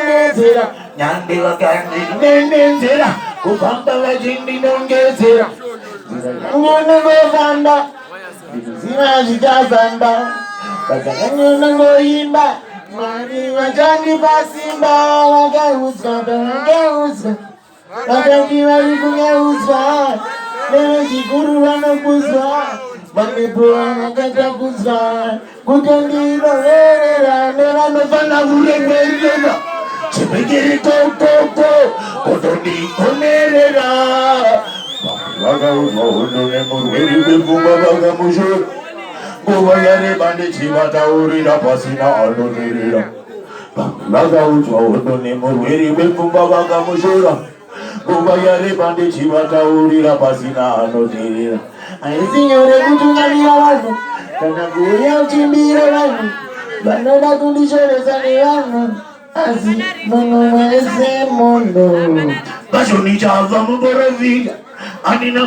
nongezera nyande vakandi nendenzera kupamba vachindi nongezera ngonongovanda zina zvichazanda vakanyona ngoimba mari vachandi pasimba vakaudzwa pavakaudzwa vakangi vari kunyaudzwa nevechikuru vanokuzwa vanepo vakatakudzwa kutondiroverera nevanofana kurengerera chipekeri totoko kutondikomerera vakaudzwa hondo nemurweri wepfungwa vakamushora nguva yareba ndechivataurira pasina anoterera vakaudzwa hondo nemurweri wepfungwa vakamushora nguva yareba ndechivataurira pasina anoterera haisi nyore kutungamira vanhu kana kuuya uchimbira vanhu vanoda kundishoresa nevanhu asi munhu mwese munhu vashonichava muprofita andina